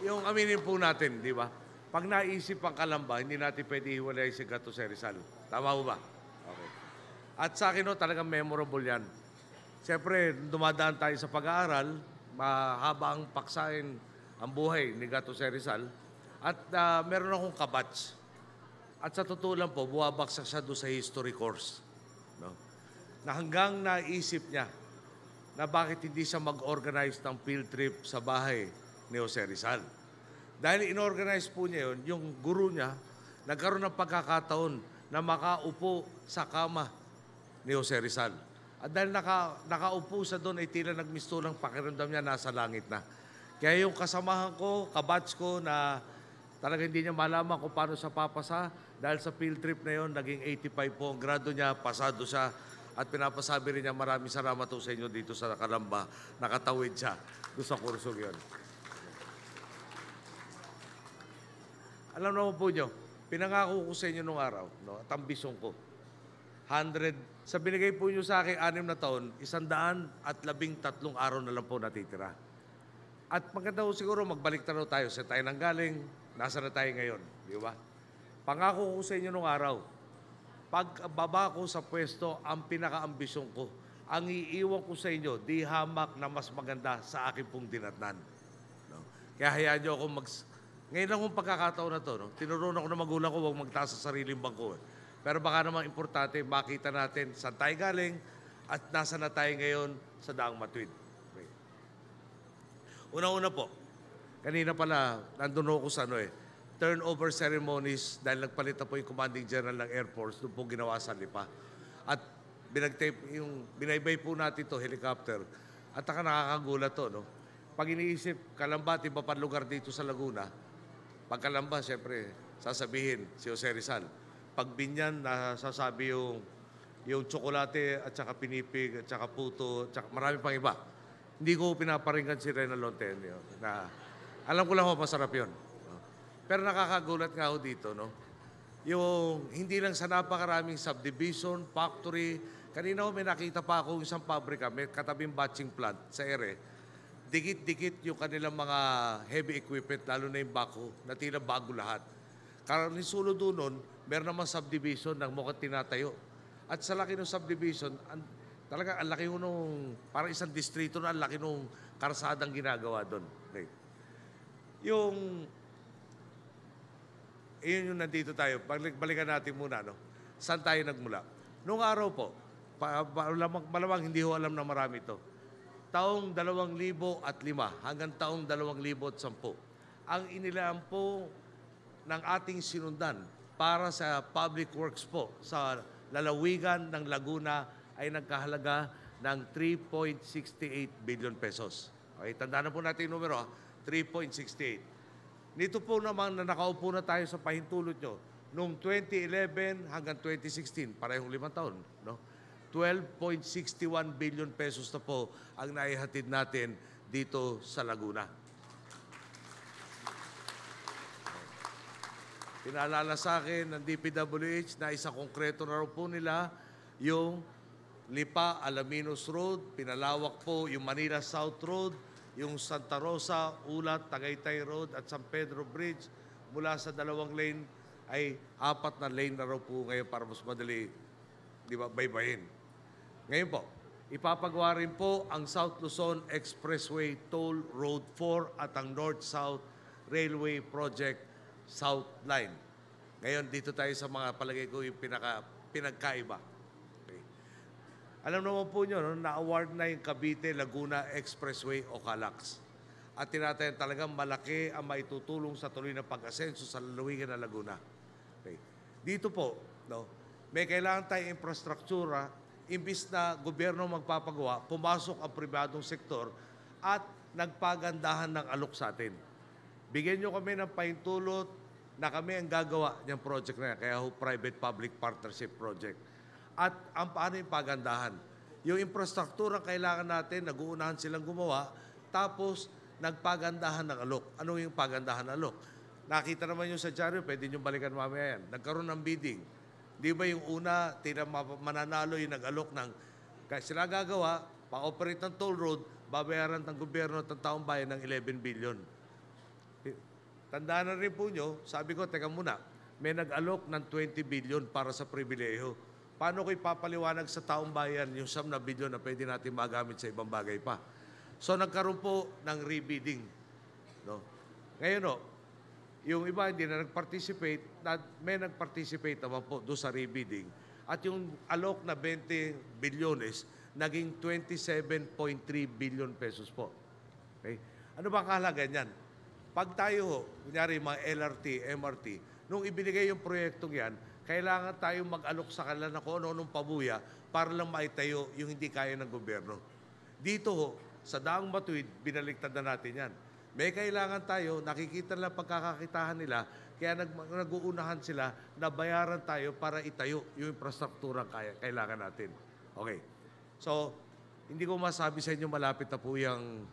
yung aminin po natin, di ba? Pag naisip ang Kalamba, hindi natin pwede hiwalay si Gato sa Rizal. Tama po ba? Okay. At sa akin, no, talagang memorable yan. Siyempre, dumadaan tayo sa pag-aaral, mahaba ang paksain ang buhay ni Gato sa Rizal. At meron akong kabatch. At sa totoo lang po, buwabaksak siya doon sa history course. No? Na hanggang naisip niya na bakit hindi siya mag-organize ng field trip sa bahay ni Jose Rizal. Dahil inorganize po niya yun, yung guru niya, nagkaroon ng pagkakataon na makaupo sa kama ni Jose Rizal. At dahil nakaupo sa doon, ay tila nagmistulang pakiramdam niya nasa langit na. Kaya yung kasamahan ko, kabatch ko na talaga hindi niya malaman kung paano siya papasa, dahil sa field trip na yun, naging 85 po ang grado niya, pasado siya. At pinapasabi rin niya, maraming salamat po sa inyo dito sa Kalamba. Nakatawid siya doon sa kursong yun. Alam naman po nyo, pinangako ko sa inyo nung araw, no, at ambisyon ko. 100, sa binigay po nyo sa akin 6 na taon, 113 araw na lang po natitira. At maganda po siguro, magbalik na tayo sa tayo nang galing, nasa na tayo ngayon, di ba? Pangako ko sa inyo nung araw, pagbaba ko sa pwesto, ang pinaka-ambisyon ko, ang iiwan ko sa inyo, di hamak na mas maganda sa akin pong dinatnan. No? Kaya hayaan nyo ako ngayon lang kong pagkakataon na to, no? Tinuruan ako ng magulang ko, huwag magtaas sa sariling bangko. Pero baka naman importante, makita natin saan tayo galing at nasa na tayo ngayon sa Daang Matuwid. Okay. Una-una po, kanina pala, nandun ako sa turnover ceremonies dahil nagpalit na po yung Commanding General ng Air Force, doon po ginawa sa Lipa. At binaybay po natin to helicopter. At nakakagulat to, no? Pag iniisip, Kalamba, iba pa lugar dito sa Laguna. Pag Kalamba, siyempre, sasabihin si Jose Rizal. Pag Binyan, nasasabi yung tsokolate at saka pinipig at saka puto at saka marami pang iba. Hindi ko pinaparinggan si Rena Lontenio na alam ko lang ho, masarap yun. Pero nakakagulat nga ho dito, no? Yung hindi lang sa napakaraming subdivision, factory. Kanina ho, may nakita pa ako isang pabrika, may katabing batching plant sa ere. Dikit-dikit yung kanilang mga heavy equipment, lalo na yung backhoe, na tila bago lahat. Karang sulo doon nun, meron naman subdivision ng mukhang tinatayo. At sa laki ng subdivision, talaga ang laki nung, parang isang distrito na ang laki nung karsadang ginagawa doon. Okay. Yun yung nandito tayo. Balikan natin muna, no? Saan tayo nagmula? Noong araw po, malamang hindi ho alam na marami ito. Taong 2005 hanggang taong 2010. Ang inilaan po ng ating sinundan para sa public works po sa lalawigan ng Laguna ay nagkahalaga ng 3.68 billion pesos. Okay, tandaan na po natin yung numero, 3.68. Nito po naman na nakaupo na tayo sa pahintulot nyo, noong 2011 hanggang 2016, parehong 5 taon, no? 12.61 billion pesos na po ang naihatid natin dito sa Laguna. Pinaalala sa akin ng DPWH na isang konkreto na rin po nila yung Lipa Alaminos Road, pinalawak po yung Manila South Road, yung Santa Rosa, Ulat, Tagaytay Road at San Pedro Bridge. Mula sa 2 lane ay 4 na lane na rin po ngayon para mas madali, di ba, baybayin. Ngayon po, ipapagawa rin po ang South Luzon Expressway Toll Road 4 at ang North-South Railway Project South Line. Ngayon, dito tayo sa mga palagay ko yung pinagkaiba. Okay. Alam naman po nyo, no, na-award na yung Cavite-Laguna Expressway o CALAX. At tinatayan talagang malaki ang maitutulong sa tuloy na pag-asenso sa lalawigan ng Laguna. Okay. Dito po, no, may kailangan tayong infrastruktura. Imbis na gobyerno magpapagawa, pumasok ang pribadong sektor at nagpagandahan ng alok sa atin. Bigyan nyo kami ng pahintulot na kami ang gagawa ng project na yan, kaya private-public partnership project. At ang paano yung pagandahan? Yung infrastruktura kailangan natin, nag-uunahan silang gumawa, tapos nagpagandahan ng alok. Ano yung pagandahan ng alok? Nakita naman yung sa dyaryo, pwede nyo balikan mamaya yan. Nagkaroon ng bidding. Di ba yung una, mananalo yung nag-alok ng, kaya sila gagawa, pa-operate ng toll road, babayaran ng gobyerno at ng taong bayan ng 11 billion. tandaan na rin po nyo, sabi ko, teka muna, may nag-alok ng 20 billion para sa pribileyo. Paano ko ipapaliwanag sa taong bayan yung 9 na billion na pwede natin magamit sa ibang bagay pa? So nagkaroon po ng rebidding. No? Ngayon, no, yung iba hindi na nag-participate, may nag-participate naman po doon sa rebidding. At yung alok na 20 bilyones, naging 27.3 billion pesos po. Okay? Ano ba kahalaga niyan? Pag tayo, kunyari mga LRT, MRT, nung ibinigay yung proyektong yan, kailangan tayong mag-alok sa kanila na kung ano-anong pabuya para lang maitayo yung hindi kaya ng gobyerno. Dito ho, sa Daang Matuwid, binaliktad na natin yan. May kailangan tayo, nakikita nila pagkakakitahan nila, kaya nag-uunahan sila na bayaran tayo para itayo yung infrastruktura kailangan natin. Okay. So, hindi ko masabi sa inyo malapit na po yung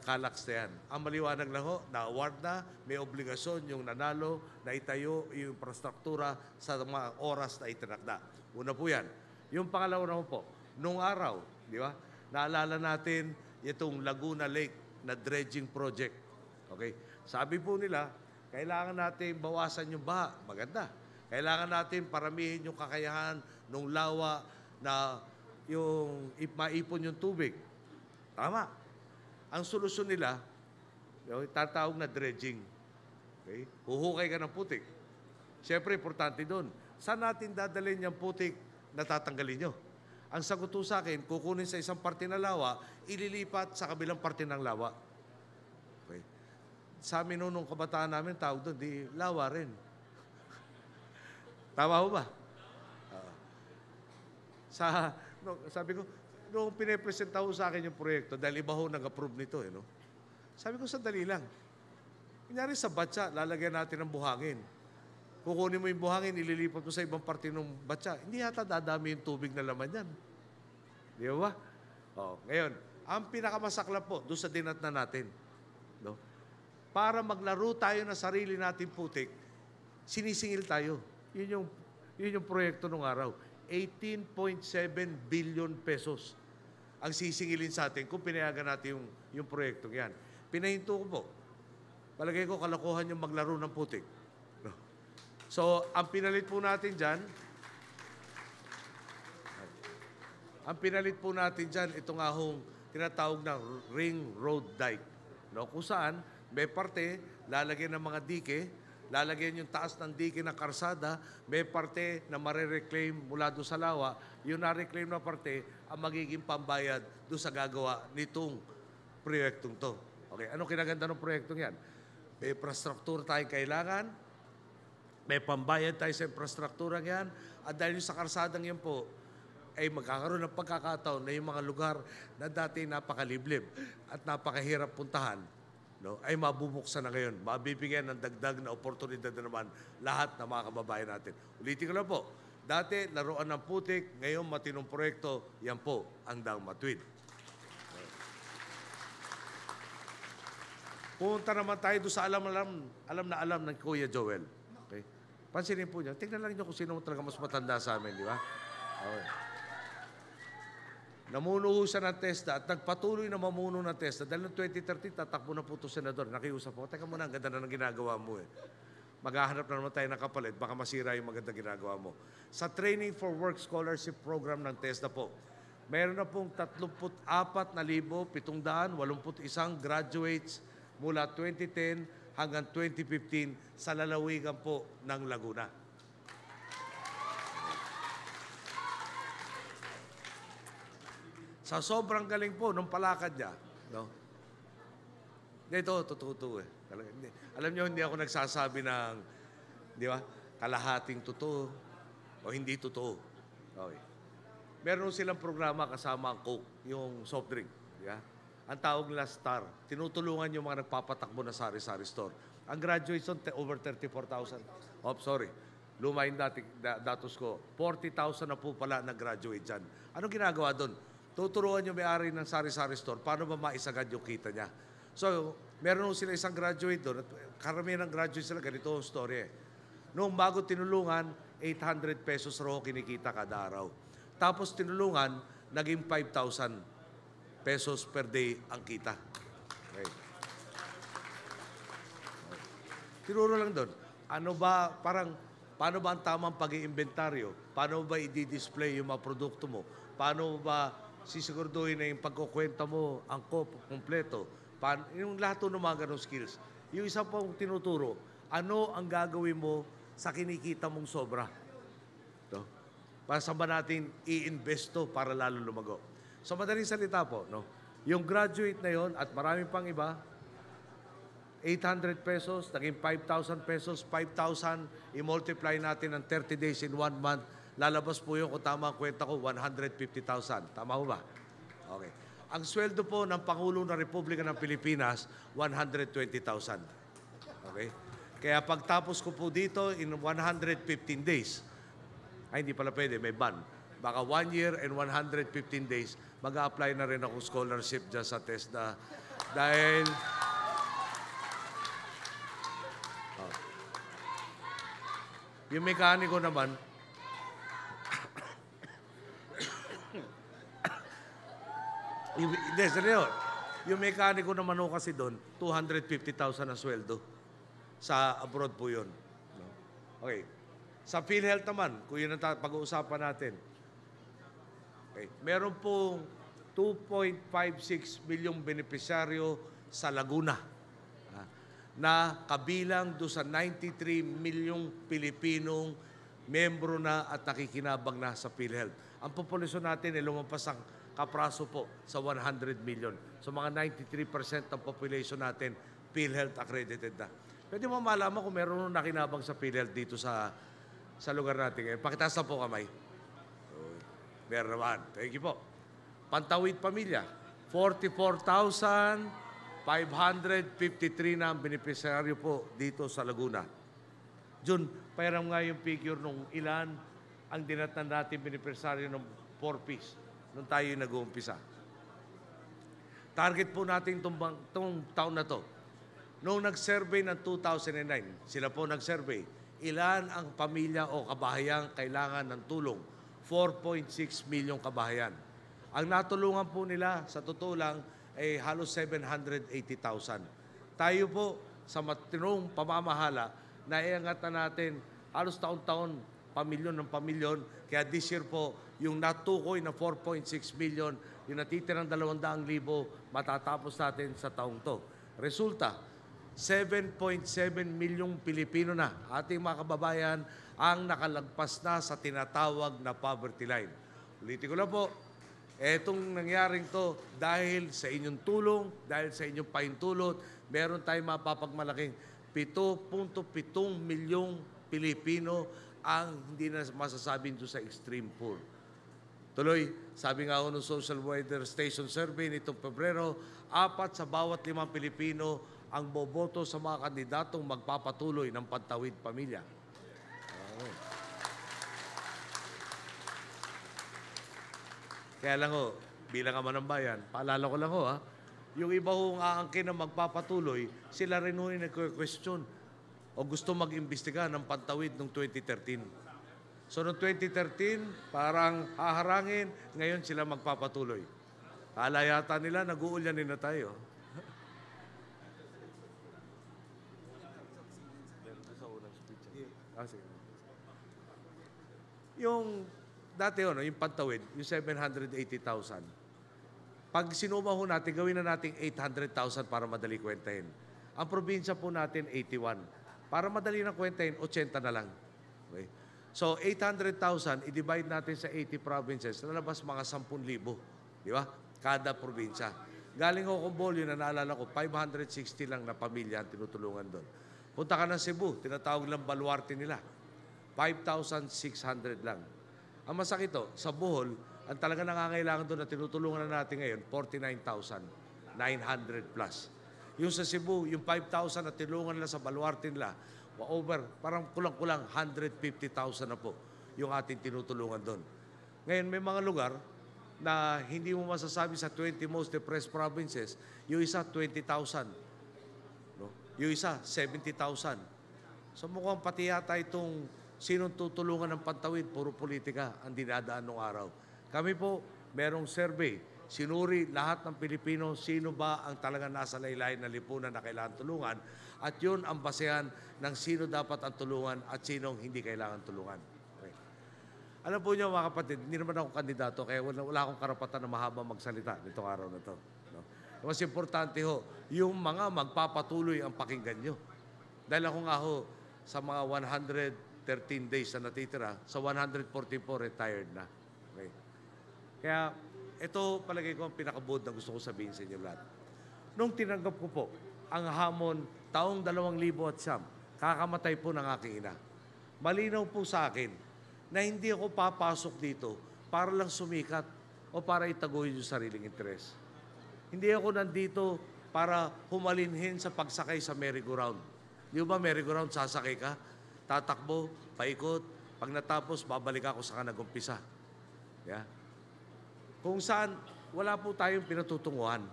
Calax na yan. Ang maliwanag lang ho, na-award na, may obligasyon yung nanalo na itayo yung infrastruktura sa mga oras na itinakda. Una po yan. Yung pangalawa na po, nung araw, di ba, naalala natin itong Laguna Lake na dredging project. Okay? Sabi po nila, kailangan natin bawasan yung baha. Maganda. Kailangan natin paramihin yung kakayahan ng lawa na yung maipon yung tubig. Tama. Ang solusyon nila, tatawag na dredging. Okay? Huhukay ka ng putik. Siyempre, importante doon. Saan natin dadalhin yung putik na tatanggalin nyo? Ang sagot sa akin, kukunin sa isang parte ng lawa, ililipat sa kabilang parte ng lawa. Okay? Sa amin nung kabataan namin, tawag doon, di lawa rin. Tama ho ba? Sabi ko, nung pinapresenta ho sa akin yung proyekto, dahil iba ho nag-approve nito, no? Sabi ko, sandali lang. Kunyari sa batsa, lalagyan natin ng buhangin. Kukunin mo yung buhangin, ililipat mo sa ibang parte ng batsa. Hindi yata dadami yung tubig na laman yan. Di ba? Ngayon, ang pinakamasaklap po, doon sa dinatna natin, no? Para maglaro tayo na sarili natin putik, sinisingil tayo. Yun yung proyekto nung araw. 18.7 billion pesos ang sisingilin sa atin kung pinayagan natin yung proyektong yan. Pinahinto ko po. Palagay ko kalokohan yung maglaro ng putik. No? So, ang pinalit po natin dyan, ito nga hong tinatawag na ring road dike. No? Kung saan, may parte, lalagyan ng mga dike, lalagyan yung taas ng dike ng karsada, may parte na marireclaim mula doon sa lawa, yung na-reclaim na parte, ang magiging pambayad doon sa gagawa nitong proyektong to. Okay, anong kinaganda ng proyektong yan? May infrastruktura tayong kailangan, may pambayad tayo sa infrastruktura yan, at dahil sa karsadang yan po, ay magkakaroon ng pagkakataon na yung mga lugar na dati napakaliblib at napakahirap puntahan, no, ay mabubuksan na ngayon. Mabibigyan ng dagdag na oportunidad na naman lahat ng mga kababayan natin. Ulitin ko lang po, dati laruan ng putik, ngayon matinong proyekto, yan po ang Daang Matuwid. Punta naman tayo doon sa alam na alam ng Kuya Joel. Okay? Pansinin po niyo, tingnan lang niyo kung sino talaga mas matanda sa amin, di ba? Okay. Namuno siya ng TESDA at nagpatuloy na mamuno ng TESDA. Dahil noong 2013, tatakbo na po ito, Senador. Nakiusap po, teka muna, ang ganda na ng ginagawa mo eh. Maghahanap na naman tayo ng kapalit, baka masira yung maganda ginagawa mo. Sa Training for Work Scholarship Program ng TESDA po, meron na pong 34,781 graduates mula 2010 hanggang 2015 sa lalawigan po ng Laguna. Sa sobrang galing po nung palakad niya, no? Ito, totoo eh. Alam niyo, hindi ako nagsasabi ng, di ba, kalahating totoo o hindi totoo. Okay. Meron silang programa kasama ang Coke, yung soft drink. Di ba? Ang tawag nila STAR. Tinutulungan yung mga nagpapatakbo na sari-sari store. Ang graduation, over 34,000. Oh, sorry. Luma yung datos ko. 40,000 na po pala nag-graduate dyan. Anong ginagawa doon? Tuturuan yung may-ari ng sari-sari store paano ba maisagad yung kita niya. So, meron sila isang graduate doon. At karamihan ng graduate sila, ganito ang story eh. Noong bago tinulungan, 800 pesos raw kinikita kada araw. Tapos tinulungan, naging 5,000 pesos per day ang kita. Okay. tinuro lang doon, paano ba ang tamang pag-iimbentaryo? Paano ba i-display yung mga produkto mo? Paano ba sisiguraduhin na yung pagkukwenta mo, kompleto? Yung lahat ng mga ganong skills. Yung isa pong tinuturo, ano ang gagawin mo sa kinikita mong sobra? No? Para saan ba natin i-invest to para lalo lumago? So madaling salita po, no? Yung graduate na yon at marami pang iba, 800 pesos, naging 5,000 pesos, 5,000, i-multiply natin ng 30 days in 1 month, lalabas po yung, kung tama ang kwenta ko, 150,000. Tama ho ba? Okay. Ang sweldo po ng Pangulo ng Republika ng Pilipinas, 120,000. Okay? Kaya pagtapos ko po dito in 115 days, hindi pala pwede, may ban. Baka 1 year and 115 days, mag-a-apply na rin ako scholarship dyan sa TESDA. Dahil yung mekaniko naman, yung mekaniko naman ho kasi doon, 250,000 ang sweldo. Sa abroad po yun. No? Okay. Sa PhilHealth naman, kung yun ang pag-uusapan natin, okay, meron pong 2.56 milyong benepisyaryo sa Laguna na kabilang do sa 93 milyong Pilipinong membro na at nakikinabang na sa PhilHealth. Ang populasyon natin ay lumampas ang kapraso po sa 100 million. So mga 93% ng population natin PhilHealth accredited na. Pwede mo malaman kung meron nung nakinabang sa PhilHealth dito sa lugar natin ngayon. Pakitaas na po kamay. Meron naman. Thank you po. Pantawid Pamilya, 44,553 na ang beneficiaryo po dito sa Laguna. Jun, pairam nga yung figure nung ilan ang dinatnan natin beneficiaryo ng 4-piece nung tayo yung nag-uumpisa. Target po natin itong taon na to. Noong nag-survey ng 2009, sila po nag-survey, ilan ang pamilya o kabahayang kailangan ng tulong? 4.6 milyong kabahayan. Ang natulungan po nila, sa totoo lang, ay halos 780,000. Tayo po, sa matinong pamamahala, naiangat na natin halos taon-taon, pamilyon ng pamilyon. Kaya this year po, yung natukoy na 4.6 million, yung natitirang 200,000, matatapos natin sa taong to. Resulta, 7.7 milyong Pilipino na, ating mga kababayan, ang nakalagpas na sa tinatawag na poverty line. Ulitin ko lang po, etong nangyaring to, dahil sa inyong tulong, dahil sa inyong pahintulot, meron tayong mapapagmalaking 7.7 milyong Pilipino ang hindi na masasabing doon sa extreme poor. Tuloy, sabi nga ako ng Social Weather Station Survey nitong Pebrero, 4 sa bawat 5 Pilipino ang boboto sa mga kandidatong magpapatuloy ng Pantawid Pamilya. Okay. Kaya lang ho, bilang ama ng bayan, paalala ko lang ho yung iba hong aangkin na magpapatuloy, sila rin ho yung nag-question o gusto mag-imbestiga ng Pantawid noong 2013. So noong 2013, parang haharangin, ngayon sila magpapatuloy. Kala yata nila, nag-uulyanin na tayo. Yung dati yung Pantawid, yung 780,000. Pag sinuma ho natin, gawin na natin 800,000 para madali kwentahin. Ang probinsya po natin, 81. Para madali na kwentahin, 80 na lang. Okay? So, 800,000, i-divide natin sa 80 provinces, lalabas mga 10,000. Di ba? Kada probinsya. Galing ako Bohol, yun na naalala ko, 560 lang na pamilya ang tinutulungan doon. Punta ka ng Cebu, tinatawag lang baluarte nila. 5,600 lang. Ang masakit sa Bohol, ang talaga nangangailangan doon na tinutulungan na natin ngayon, 49,900 plus. Yung sa Cebu, yung 5,000 na tinulungan nila sa baluarte nila, parang kulang-kulang 150,000 na po yung ating tinutulungan doon. Ngayon, may mga lugar na hindi mo masasabi sa 20 most depressed provinces, yung isa 20,000. No? Yung isa 70,000. So mukhang pati yata itong sinong tutulungan ng Pantawid, puro politika ang dinadaan ng araw. Kami po, merong survey. sinuri lahat ng Pilipino sino ba ang talagang nasa laylayin ng lipunan na kailangan tulungan at yun ang basehan ng sino dapat ang tulungan at sinong hindi kailangan tulungan. Okay. Alam po niyo mga kapatid, hindi naman ako kandidato kaya wala akong karapatan na mahaba magsalita nitong araw na to. No? Mas importante ho, yung mga magpapatuloy ang pakinggan nyo. Dahil ako nga ho, sa mga 113 days na natitira, sa 144 retired na. Okay. Kaya ito palagay ko ang pinakabuod na gusto ko sabihin sa inyo lahat. Nung tinanggap ko po ang hamon taong 2009, kakamatay po ng aking ina. Malinaw po sa akin na hindi ako papasok dito para lang sumikat o para itaguhin yung sariling interes. Hindi ako nandito para humalinhin sa pagsakay sa merry-go-round. Di ba merry-go-round, sasakay ka, tatakbo, paikot, pag natapos, babalik ako sa nag-umpisa. Yeah? Kung saan, wala po tayong pinatutunguhan.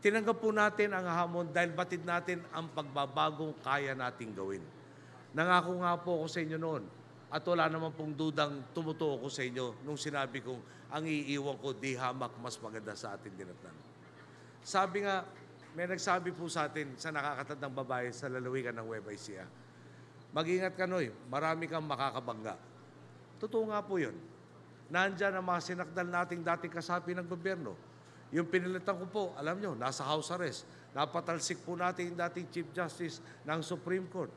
Tinanggap po natin ang hamon dahil batid natin ang pagbabagong kaya nating gawin. Nangako nga po ako sa inyo noon at wala naman pong dudang tumutuo ko sa inyo nung sinabi kong ang iiwan ko di hamak mas maganda sa ating dinatnan. Sabi nga, may nagsabi po sa atin sa nakakatandang babae sa lalawigan ng Nueva Ecija, mag-ingat ka Noy, marami kang makakabangga. Totoo nga po yun. Nandyan ang mga sinakdal nating dating kasapi ng gobyerno. Yung pinilitan ko po, alam nyo, nasa house arrest. Napatalsik po natin yung dating Chief Justice ng Supreme Court.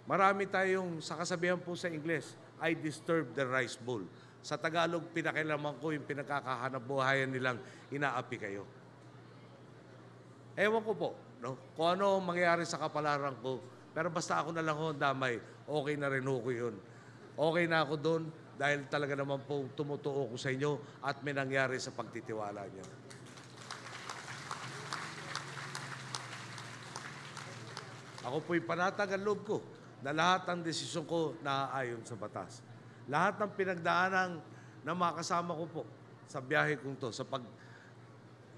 Marami tayong, sa kasabihan po sa Ingles, I disturb the rice bowl. Sa Tagalog, pinakilaman ko yung pinagkakahanap buhayan nilang inaapi kayo. Ewan ko po, no? Kung ano mangyayari sa kapalaran ko, pero basta ako na lang ho damay, okay na rin ho ko yun. Okay na ako doon dahil talaga naman po tumutuo ko sa inyo at may nangyari sa pagtitiwala niyo. Ako po'y panatag ang loob ko na lahat ng desisyon ko naaayon sa batas. Lahat ng pinagdaanan na makasama ko po sa biyahe kong to, sa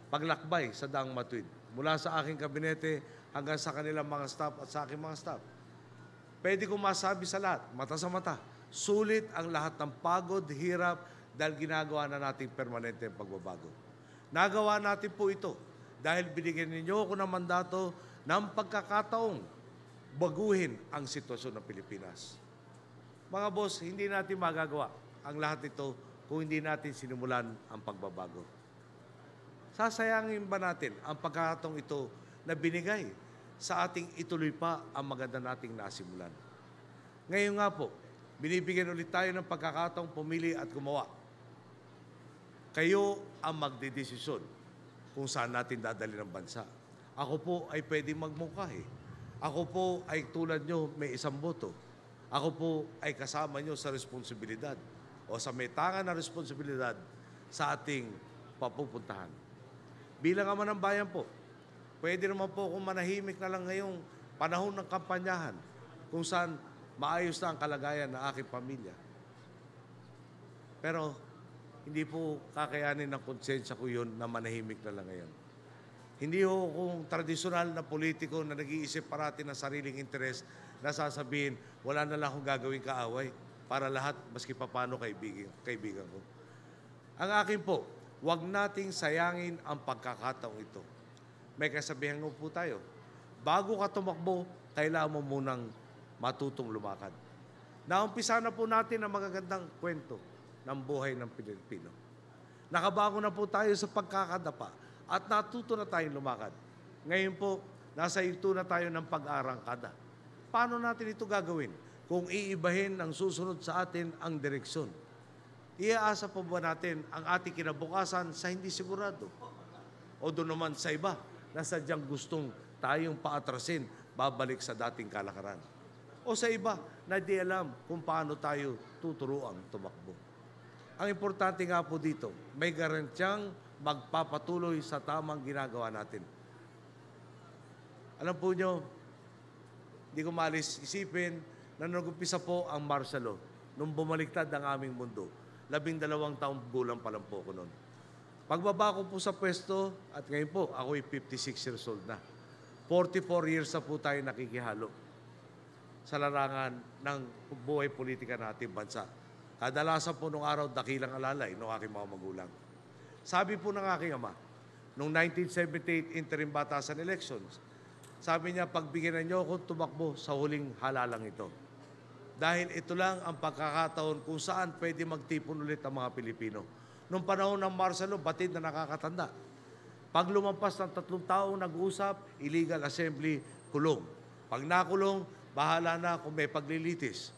paglakbay sa Daang Matuwid, mula sa aking kabinete hanggang sa kanilang mga staff at sa aking mga staff. Pwede kong masabi sa lahat, mata sa mata, sulit ang lahat ng pagod, hirap, dahil ginagawa na natin permanente ang pagbabago. Nagawa natin po ito dahil binigyan ninyo ako ng mandato ng pagkakataong baguhin ang sitwasyon ng Pilipinas. Mga boss, hindi natin magagawa ang lahat ito kung hindi natin sinimulan ang pagbabago. Sasayangin ba natin ang pagkakataong ito na binigay sa ating ituloy pa ang maganda nating nasimulan? Ngayon nga po, binibigyan ulit tayo ng pagkakataong pumili at gumawa. Kayo ang magdedesisyon kung saan natin dadali ng bansa. Ako po ay pwedeng magmungkahi. Ako po ay tulad nyo may isang boto. Ako po ay kasama nyo sa responsibilidad o sa may tangan na responsibilidad sa ating papupuntahan. Bilang ama ng bayan po, pwede naman po kung manahimik na lang ngayong panahon ng kampanyahan kung saan maayos na ang kalagayan ng aking pamilya. Pero hindi po kakayanin ng konsensya ko yun na manahimik na lang ngayon. Hindi ho kung tradisyonal na politiko na nag-iisip parati ng sariling interes na sasabihin, wala na lang akong gagawing kaaway para lahat, maski papano kaibigan ko. Ang akin po, huwag nating sayangin ang pagkakataong ito. May kasabihan po tayo, bago ka tumakbo, kailangan mo munang matutong lumakad. Naumpisa na po natin ang magagandang kwento ng buhay ng Pilipino. Nakabago na po tayo sa pagkakadapa at natuto na tayong lumakad. Ngayon po, nasa ito na tayo ng pag-arangkada. Paano natin ito gagawin? Kung iibahin ng susunod sa atin ang direksyon. Iaasa po ba natin ang ating kinabukasan sa hindi sigurado? O doon naman sa iba na sadyang gustong tayong paatrasin, babalik sa dating kalakaran? O sa iba na di alam kung paano tayo tuturuang tumakbo? Ang importante nga po dito, may garantyang magpapatuloy sa tamang ginagawa natin. Alam po nyo, hindi ko maalis isipin na nag-umpisa po ang martial law nung bumaliktad ang aming mundo. 12 taong gulang pa lang po ko noon. Pagbaba ko po sa pwesto, at ngayon po, ako'y 56 years old na. 44 years na po tayo nakikihalo sa larangan ng buhay politika natin bansa. Kadalasan po nung araw, dakilang alalay ng aking mga magulang. Sabi po ng aking ama, noong 1978 interim batasan elections, sabi niya, pagbigyan niyo ako tumakbo sa huling halalang ito. Dahil ito lang ang pagkakataon kung saan pwede magtipon ulit ang mga Pilipino. Noong panahon ng martial law, batid na nakakatanda. Pag lumampas ng 3 taong nag-uusap, illegal assembly, kulong. Pag nakulong, bahala na kung may paglilitis.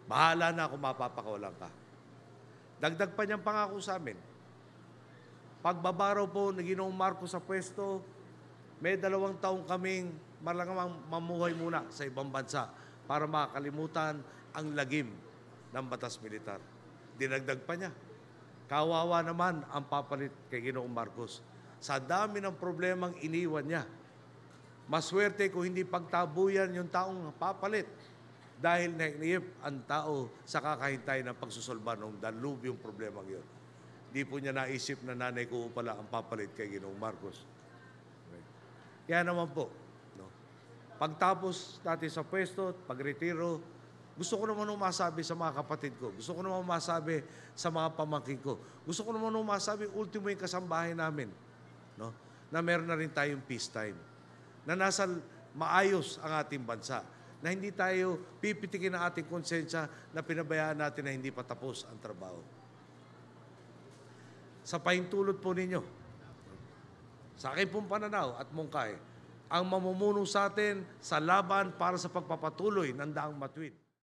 Bahala na kung mapapakawalan ka. Dagdag pa niyang pangako sa amin. Pagbabaraw po ni Ginoong Marcos sa pwesto, may 2 taong kaming malangamang mamuhay muna sa ibang bansa para makakalimutan ang lagim ng batas militar. Dinagdag pa niya. Kawawa naman ang papalit kay Ginoong Marcos. Sa dami ng problemang iniwan niya, maswerte kung hindi pagtabuyan yung taong papalit dahil nainip ang tao sa kakahintay ng pagsusolba ng dalubyong problemang yun. Di po niya naisip na nanay ko pala ang papalit kay Ginoong Marcos. Okay. Kaya naman po, no? Pagtapos natin sa pwesto, pagretiro, gusto ko naman masabi sa mga kapatid ko, gusto ko naman masabi sa mga pamangkin ko, gusto ko naman masabi, ultimo yung kasambahay namin, no? Na meron na rin tayong peacetime, na nasa maayos ang ating bansa, na hindi tayo pipitikin ang ating konsensya na pinabayaan natin na hindi pa tapos ang trabaho. Sa pahintulot po ninyo, sa akin pong pananaw at mungkahi, ang mamumuno sa atin sa laban para sa pagpapatuloy ng daang matuwid